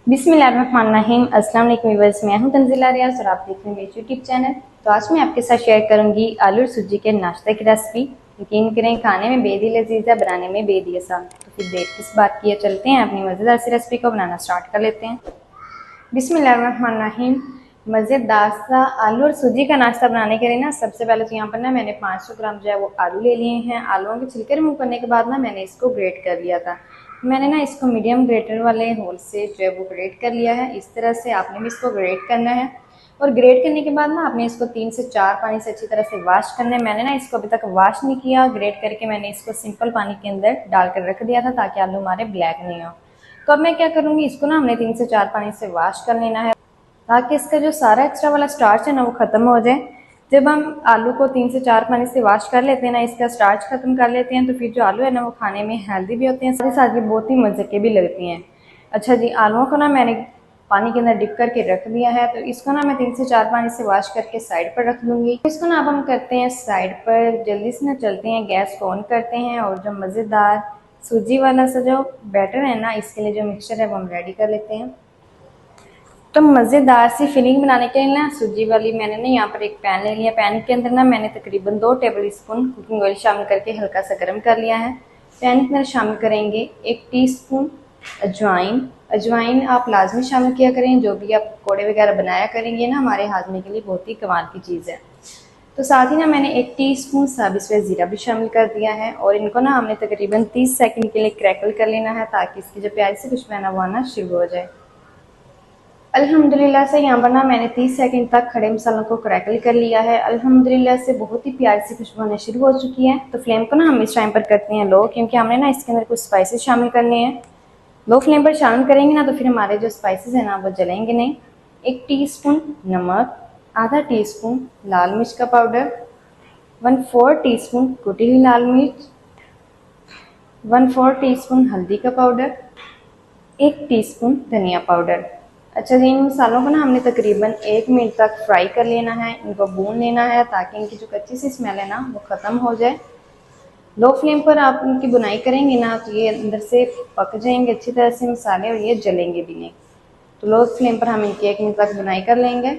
बिस्मिल्लाहिर्रहमानिर्रहीम। अस्सलाम वालेकुम व्यूअर्स, मैं हूं तंजीला रियाज और आप देख रहे हैं मेरे यूट्यूब चैनल। तो आज मैं आपके साथ शेयर करूंगी आलू और सूजी के नाश्ते की रेसिपी। यकीन करें खाने में बेहद ही लजीज है, बनाने में बेहद ही आसान। तो फिर देर किस बात की है, चलते हैं अपनी मज़ेदार सी रेसिपी को बनाना स्टार्ट कर लेते हैं। बिस्मिल्लाहिर्रहमानिर्रहीम। मज़ेदार सा आलू और सूजी का नाश्ता बनाने के लिए ना सबसे पहले तो यहाँ पर ना मैंने 500 ग्राम जो है वो आलू ले लिए हैं। आलूओं के छिलके रिमूव करने के बाद ना मैंने इसको ग्रेट कर लिया था। मैंने ना इसको मीडियम ग्रेटर वाले होल से जो है वो ग्रेट कर लिया है। इस तरह से आपने भी इसको ग्रेट करना है और ग्रेट करने के बाद ना आपने इसको 3 से 4 पानी से अच्छी तरह से वॉश करना है। मैंने ना इसको अभी तक वॉश नहीं किया, ग्रेट करके मैंने इसको सिंपल पानी के अंदर डालकर रख दिया था ताकि आलू हमारे ब्लैक नहीं हो। तो अब मैं क्या करूँगी, इसको ना हमने 3 से 4 पानी से वॉश कर लेना है ताकि इसका जो सारा एक्स्ट्रा वाला स्टार्च है ना वो ख़त्म हो जाए। जब हम आलू को 3 से 4 पानी से वॉश कर लेते हैं ना, इसका स्टार्च ख़त्म कर लेते हैं, तो फिर जो आलू है ना वो खाने में हेल्दी भी होते हैं, साथ ही साथ ये बहुत ही मज़े के भी लगती हैं। अच्छा जी, आलूओं को ना मैंने पानी के अंदर डिप करके रख दिया है। तो इसको ना मैं 3 से 4 पानी से वॉश करके साइड पर रख दूँगी। इसको ना अब हम करते हैं साइड पर, जल्दी से ना चलते हैं, गैस को ऑन करते हैं और जो मज़ेदार सूजी वाला सा जो बैटर है ना, इसके लिए जो मिक्सचर है वो हम रेडी कर लेते हैं। तो मज़ेदार सी फिलिंग बनाने के लिए ना सूजी वाली मैंने ना यहाँ पर एक पैन ले लिया। पैन के अंदर ना मैंने तकरीबन 2 टेबल स्पून कुकिंग ऑयल शामिल करके हल्का सा गर्म कर लिया है। पैन के अंदर शामिल करेंगे 1 टीस्पून अजवाइन। अजवाइन आप लाजमी शामिल किया करें, जो भी आप पकौड़े वगैरह बनाया करेंगे ना, हमारे हाजमे के लिए बहुत ही कमाल की चीज़ है। तो साथ ही ना मैंने 1 टीस्पून साबित सफ़ेद ज़ीरा भी शामिल कर दिया है और इनको ना हमने तकरीबन 30 सेकंड के लिए क्रैकल कर लेना है ताकि इसकी जो प्यारी सी खुशबू है ना वो आना शुरू हो जाए। अल्हम्दुलिल्लाह से यहाँ पर ना मैंने 30 सेकंड तक खड़े मसालों को क्रैकल कर लिया है। अल्हम्दुलिल्लाह से बहुत ही प्यारी सी खुशबू आना शुरू हो चुकी है। तो फ्लेम को ना हम इस टाइम पर करते हैं लो, क्योंकि हमने ना इसके अंदर कुछ स्पाइसेस शामिल करने हैं। लो फ्लेम पर शामिल करेंगे ना तो फिर हमारे जो स्पाइसेस हैं ना वो जलेंगे नहीं। 1 टीस्पून नमक, आधा टीस्पून लाल मिर्च का पाउडर, 1/4 टीस्पून कुटी हुई लाल मिर्च, 1/4 टीस्पून हल्दी का पाउडर, 1 टीस्पून धनिया पाउडर। अच्छा जी, इन मसालों को ना हमने तकरीबन 1 मिनट तक फ्राई कर लेना है, इनको भून लेना है ताकि इनकी जो कच्ची सी स्मेल है ना वो ख़त्म हो जाए। लो फ्लेम पर आप इनकी बुनाई करेंगे ना तो ये अंदर से पक जाएंगे अच्छी तरह से मसाले और ये जलेंगे भी नहीं। तो लो फ्लेम पर हम इनकी 1 मिनट तक बुनाई कर लेंगे।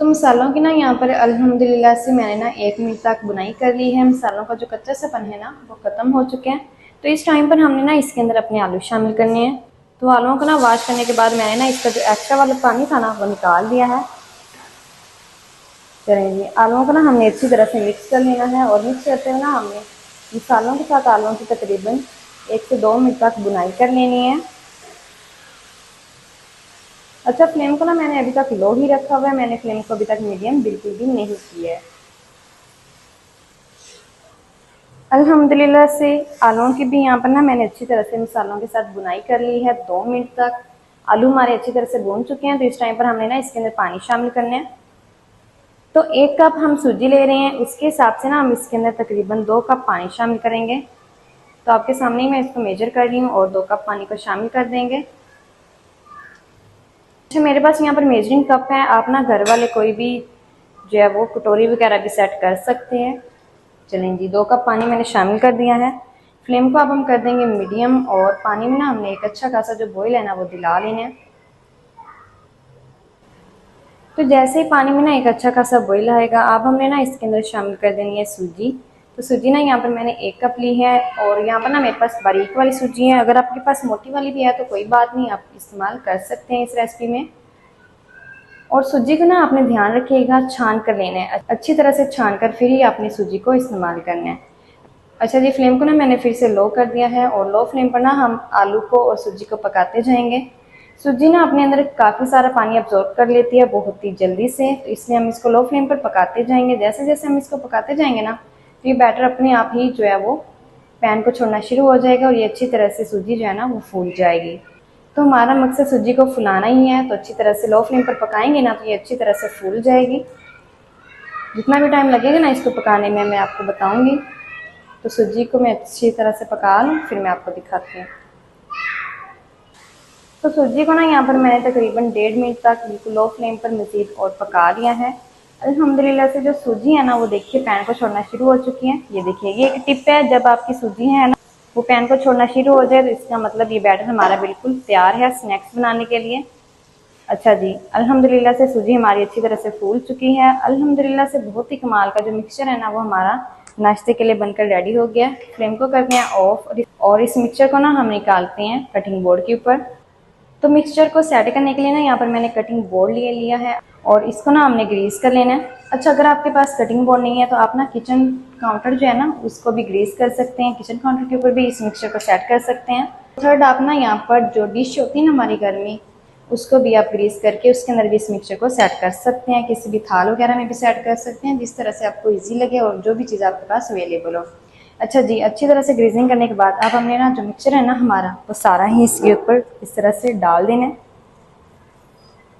तो मसालों की ना यहाँ पर अल्हम्दुलिल्लाह से मैंने ना 1 मिनट तक बुनाई कर ली है। मसालों का जो कच्चा सापन है ना वो ख़त्म हो चुके हैं। तो इस टाइम पर हमने ना इसके अंदर अपने आलू शामिल करने हैं। तो आलूओं को ना वॉश करने के बाद मैंने ना इसका जो एक्स्ट्रा वाला पानी था ना वो निकाल दिया है। चलिए जी, आलूओं को ना हमने अच्छी तरह से मिक्स कर लेना है और मिक्स करते हुए ना हमने मसालों के साथ आलूओं की तकरीबन 1 से 2 मिनट तक बुनाई कर लेनी है। अच्छा, फ्लेम को ना मैंने अभी तक लो ही रखा हुआ है, मैंने फ्लेम को अभी तक मीडियम बिल्कुल भी नहीं किया है। अल्हम्दुलिल्लाह से आलूओं की भी यहाँ पर ना मैंने अच्छी तरह से मसालों के साथ बुनाई कर ली है। 2 मिनट तक आलू हमारे अच्छी तरह से भून चुके हैं। तो इस टाइम पर हमने ना इसके अंदर पानी शामिल करना है। तो 1 कप हम सूजी ले रहे हैं, उसके हिसाब से ना हम इसके अंदर तकरीबन 2 कप पानी शामिल करेंगे। तो आपके सामने ही मैं इसको मेजर कर रही हूँ और 2 कप पानी को शामिल कर देंगे। अच्छा, मेरे पास यहाँ पर मेजरिंग कप है, आप ना घर वाले कोई भी जो है वो कटोरी वगैरह भी सेट कर सकते हैं। चलें जी, 2 कप पानी मैंने शामिल कर दिया है। फ्लेम को अब हम कर देंगे मीडियम और पानी में ना हमने एक अच्छा खासा जो बॉईल है ना वो दिला लेना है। तो जैसे ही पानी में ना एक अच्छा खासा बॉईल आएगा, अब हमने ना इसके अंदर शामिल कर देनी है सूजी। तो सूजी ना यहाँ पर मैंने 1 कप ली है और यहाँ पर ना मेरे पास बारीक वाली सूजी है। अगर आपके पास मोटी वाली भी है तो कोई बात नहीं, आप इस्तेमाल कर सकते हैं इस रेसिपी में। और सूजी को ना आपने ध्यान रखिएगा छान कर लेना है, अच्छी तरह से छान कर फिर ही आपने सूजी को इस्तेमाल करना है। अच्छा जी, फ्लेम को ना मैंने फिर से लो कर दिया है और लो फ्लेम पर ना हम आलू को और सूजी को पकाते जाएंगे। सूजी ना अपने अंदर काफ़ी सारा पानी अब्जॉर्ब कर लेती है बहुत ही जल्दी से, तो इसलिए हम इसको लो फ्लेम पर पकाते जाएंगे। जैसे जैसे हम इसको पकाते जाएंगे ना तो ये बैटर अपने आप ही जो है वो पैन को छोड़ना शुरू हो जाएगा और ये अच्छी तरह से सूजी जो है ना वो फूल जाएगी। तो हमारा मकसद सूजी को फुलाना ही है, तो अच्छी तरह से लो फ्लेम पर पकाएंगे ना तो ये अच्छी तरह से फूल जाएगी। जितना भी टाइम लगेगा ना इसको पकाने में मैं आपको बताऊँगी। तो सूजी को मैं अच्छी तरह से पका लूँ फिर मैं आपको दिखाती हूँ। तो सूजी को ना यहाँ पर मैंने तकरीबन 1.5 मिनट तक बिल्कुल लो फ्लेम पर मज़ीद और पका लिया है। अल्हम्दुलिल्लाह से जो सूजी है ना वो देखिए पैन को छोड़ना शुरू हो चुकी है। ये देखिए, ये एक टिप है, जब आपकी सूजी है ना वो पैन को छोड़ना शुरू हो जाए तो इसका मतलब ये बैटर हमारा बिल्कुल तैयार है स्नैक्स बनाने के लिए। अच्छा जी, अल्हम्दुलिल्लाह से सूजी हमारी अच्छी तरह से फूल चुकी है। अल्हम्दुलिल्लाह से बहुत ही कमाल का जो मिक्सचर है ना वो हमारा नाश्ते के लिए बनकर रेडी हो गया। फ्लेम को करते हैं ऑफ और इस मिक्सचर को ना हम निकालते हैं कटिंग बोर्ड के ऊपर। तो मिक्सचर को सेट करने के लिए ना यहाँ पर मैंने कटिंग बोर्ड ले लिया है और इसको ना हमने ग्रीस कर लेना है। अच्छा, अगर आपके पास कटिंग बोर्ड नहीं है तो आप ना किचन काउंटर जो है ना उसको भी ग्रीस कर सकते हैं। किचन काउंटर के ऊपर भी इस मिक्सचर को सेट कर सकते हैं। थर्ड, आप ना यहाँ पर जो डिश होती है ना हमारी घर में उसको भी आप ग्रीस करके उसके अंदर भी इस मिक्सचर को सेट कर सकते हैं। किसी भी थाल वगैरह में भी सेट कर सकते हैं, जिस तरह से आपको ईजी लगे और जो भी चीज़ आपके पास अवेलेबल हो। अच्छा जी, अच्छी तरह से ग्रीजिंग करने के बाद अब हमने ना जो मिक्सचर है ना हमारा वो सारा ही इसके ऊपर इस तरह से डाल देना है,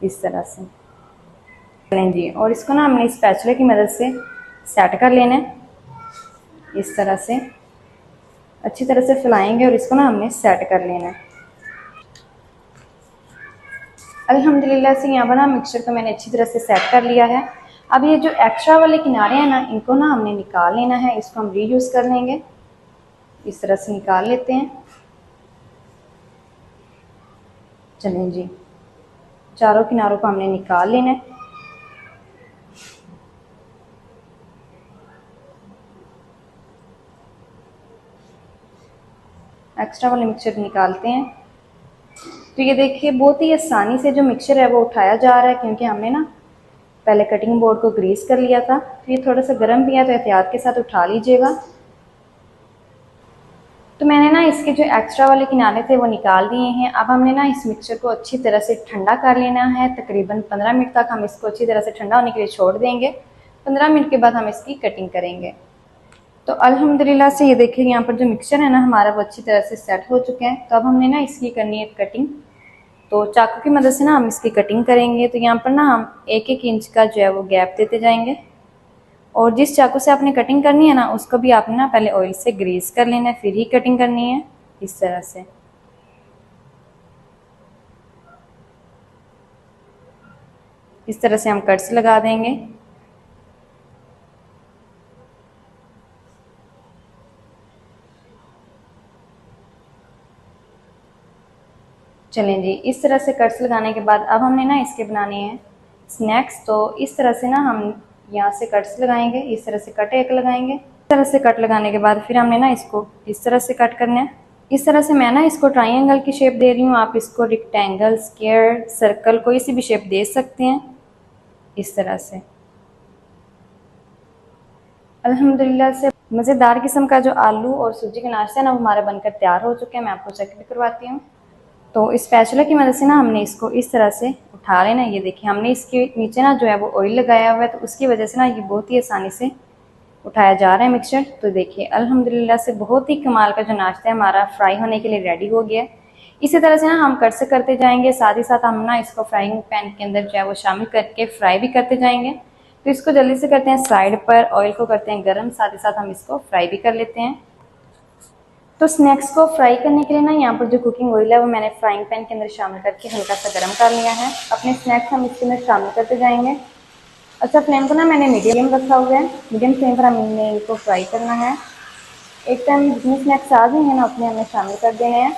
इस तरह से लें जी। और इसको ना हमने स्पैचुला की मदद से सेट कर लेना है, इस तरह से अच्छी तरह से फैलाएंगे और इसको ना हमने सेट कर लेना है। अल्हम्दुलिल्लाह से यहाँ पर ना मिक्सचर को मैंने अच्छी तरह से सेट कर लिया है। अब ये जो एक्स्ट्रा वाले किनारे हैं ना इनको ना हमने निकाल लेना है, इसको हम रीयूज़ कर लेंगे। इस तरह से निकाल लेते हैं। चलें जी, चारों किनारों को हमने निकाल लेना है। एक्स्ट्रा वाले मिक्सचर निकालते हैं। तो ये देखिए बहुत ही आसानी से जो मिक्सचर है वो उठाया जा रहा है, क्योंकि हमने ना पहले कटिंग बोर्ड को ग्रीस कर लिया था। तो ये थोड़ा सा गर्म भी है तो एहतियात के साथ उठा लीजिएगा। तो मैंने ना इसके जो एक्स्ट्रा वाले किनारे थे वो निकाल दिए हैं। अब हमने ना इस मिक्सचर को अच्छी तरह से ठंडा कर लेना है। तकरीबन 15 मिनट तक हम इसको अच्छी तरह से ठंडा होने के लिए छोड़ देंगे। 15 मिनट के बाद हम इसकी कटिंग करेंगे। तो अल्हम्दुलिल्लाह से ये देखिए यहाँ पर जो मिक्सचर है ना हमारा वो अच्छी तरह से सेट हो चुके हैं। तो अब हमने ना इसकी करनी है कटिंग। तो चाकू की मदद से ना हम इसकी कटिंग करेंगे। तो यहाँ पर ना हम 1-1 इंच का जो है वो गैप देते जाएंगे और जिस चाकू से आपने कटिंग करनी है ना उसको भी आपने ना पहले ऑयल से ग्रीस कर लेना है, फिर ही कटिंग करनी है, इस तरह से। इस तरह से हम कट्स लगा देंगे। चलें जी, इस तरह से कट्स लगाने के बाद अब हमने ना इसके बनाने हैं स्नैक्स। तो इस तरह से ना हम यहाँ से कट्स लगाएंगे, इस तरह से कट एक लगाएंगे। इस तरह से कट लगाने के बाद फिर हमने ना इसको इस तरह से कट करना है। इस तरह से मैं ना इसको ट्रायंगल की शेप दे रही हूँ, आप इसको रेक्टेंगल, स्क्वायर, सर्कल कोई सी भी शेप दे सकते हैं, इस तरह से। अल्हम्दुलिल्लाह से मज़ेदार किस्म का जो आलू और सूजी का नाश्ता है ना वो हमारा बनकर तैयार हो चुके हैं। मैं आपको चेक भी करवाती हूँ। तो इस स्पैचुला की मदद से ना हमने इसको इस तरह से उठा लेना है। ये देखिए हमने इसके नीचे ना जो है वो ऑयल लगाया हुआ है, तो उसकी वजह से ना ये बहुत ही आसानी से उठाया जा रहा है मिक्सचर। तो देखिए अल्हम्दुलिल्लाह से बहुत ही कमाल का जो नाश्ता है हमारा फ्राई होने के लिए रेडी हो गया है। इसी तरह से ना हम कट से करते जाएंगे, साथ ही साथ हम ना इसको फ्राइंग पैन के अंदर जो है वो शामिल करके फ्राई भी करते जाएंगे। तो इसको जल्दी से करते हैं साइड पर, ऑयल को करते हैं गर्म, साथ ही साथ हम इसको फ्राई भी कर लेते हैं। तो स्नैक्स को फ्राई करने के लिए ना यहाँ पर जो कुकिंग ऑयल है वो मैंने फ्राइंग पैन के अंदर शामिल करके हल्का सा गर्म कर लिया है। अपने स्नैक्स हम इसके अंदर शामिल करते जाएंगे। अच्छा, फ्लेम को ना मैंने मीडियम रखा हुआ है। मीडियम फ्लेम पर हमने इनको फ्राई करना है। एक टाइम जितने स्नैक्स आ जाएंगे ना उतने हमने शामिल कर देने हैं।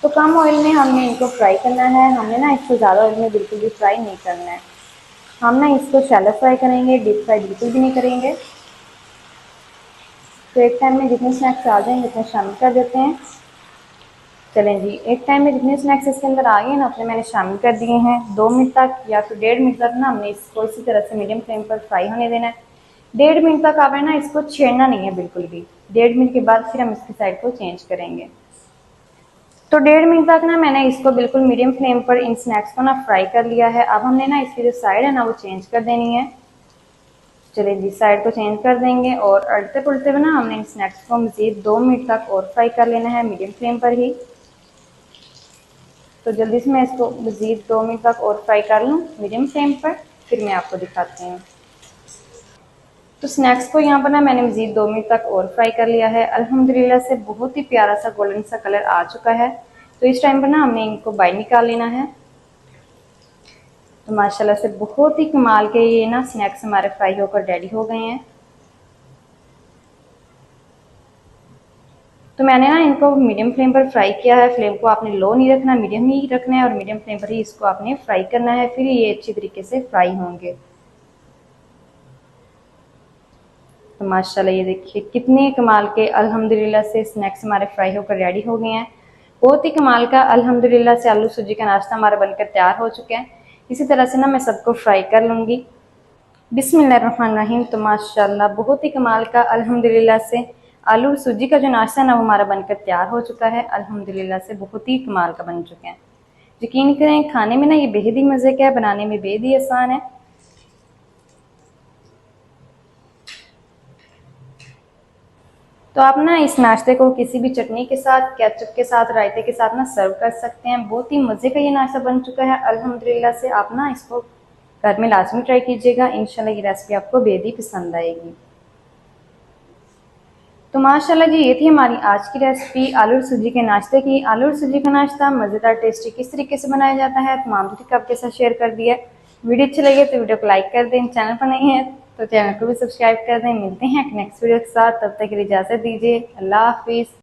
तो कम ऑयल में हमने इनको फ्राई करना है। हमने ना इसको ज़्यादा ऑयल में बिल्कुल भी फ्राई नहीं करना है। हम ना इसको शैलो फ्राई करेंगे, डीप फ्राई बिल्कुल भी नहीं करेंगे। तो एक टाइम में जितने स्नैक्स आ जाएंगे उतने शामिल कर देते हैं। चलें जी, एक टाइम में जितने स्नैक्स इसके अंदर आ गए ना उतने मैंने शामिल कर दिए हैं। 2 मिनट तक या फिर 1.5 मिनट तक ना हमने इसको इसी तरह से मीडियम फ्लेम पर फ्राई होने देना है। 1.5 मिनट तक आपने ना इसको छेड़ना नहीं है बिल्कुल भी। 1.5 मिनट के बाद फिर हम इसकी साइड को चेंज करेंगे। तो 1.5 मिनट तक ना मैंने इसको बिल्कुल मीडियम फ्लेम पर इन स्नैक्स को ना फ्राई कर लिया है। अब हमने ना इसकी जो साइड है ना वो चेंज कर देनी है। चलिए जी, साइड को चेंज कर देंगे और अड़ते पुलते हुए ना हमने इन स्नैक्स को मज़ीद 2 मिनट तक और फ्राई कर लेना है मीडियम फ्लेम पर ही। तो जल्दी से मैं इसको मज़ीद 2 मिनट तक और फ्राई कर लूँ मीडियम फ्लेम पर, फिर मैं आपको दिखाती हूँ। तो स्नैक्स को यहाँ पर ना मैंने मज़ीद 2 मिनट तक और फ्राई कर लिया है। अल्हम्दुलिल्लाह से बहुत ही प्यारा सा गोल्डन सा कलर आ चुका है। तो इस टाइम पर ना हमने इनको बाहर निकाल लेना है। तो माशाल्लाह से बहुत ही कमाल के ये ना स्नैक्स हमारे फ्राई होकर रेडी हो गए हैं। तो मैंने ना इनको मीडियम फ्लेम पर फ्राई किया है। फ्लेम को आपने लो नहीं रखना, मीडियम ही रखना है और मीडियम फ्लेम पर ही इसको आपने फ्राई करना है, फिर ये अच्छी तरीके से फ्राई होंगे। तो माशाल्लाह ये देखिए कितने कमाल के अल्हम्दुलिल्लाह से स्नैक्स हमारे फ्राई होकर रेडी हो गए हैं। बहुत ही कमाल का अल्हम्दुलिल्लाह से आलू सूजी का नाश्ता हमारा बनकर तैयार हो चुका है। इसी तरह से ना मैं सबको फ्राई कर लूँगी। बिस्मिल्लाहिर्रहमानिर्रहीम। तो माशाल्लाह बहुत ही कमाल का अल्हम्दुलिल्लाह से आलू सूजी का जो नाश्ता है ना वो हमारा बनकर तैयार हो चुका है। अल्हम्दुलिल्लाह से बहुत ही कमाल का बन चुके हैं। यकीन करें खाने में ना ये बेहद ही मज़े का है, बनाने में बेहद ही आसान है। तो आप ना इस नाश्ते को किसी भी चटनी के साथ, केचप के साथ, रायते के साथ ना सर्व कर सकते हैं। बहुत ही मज़े का ये नाश्ता बन चुका है अल्हम्दुलिल्लाह से। आप ना इसको घर में लाजमी ट्राई कीजिएगा, इंशाल्लाह ये रेसिपी आपको बेहद ही पसंद आएगी। तो माशाल्लाह जी ये थी हमारी आज की रेसिपी आलू और सूजी के नाश्ते की। आलू और सूजी का नाश्ता मज़ेदार टेस्टी किस तरीके से बनाया जाता है तमाम तरीका आपके साथ शेयर कर दिया। वीडियो अच्छी लगे तो वीडियो को लाइक कर दें, चैनल पर नहीं है तो चैनल को भी सब्सक्राइब कर दें। मिलते हैं एक नेक्स्ट वीडियो के साथ, तब तक के लिए इजाज़त दीजिए। अल्लाह हाफिज़।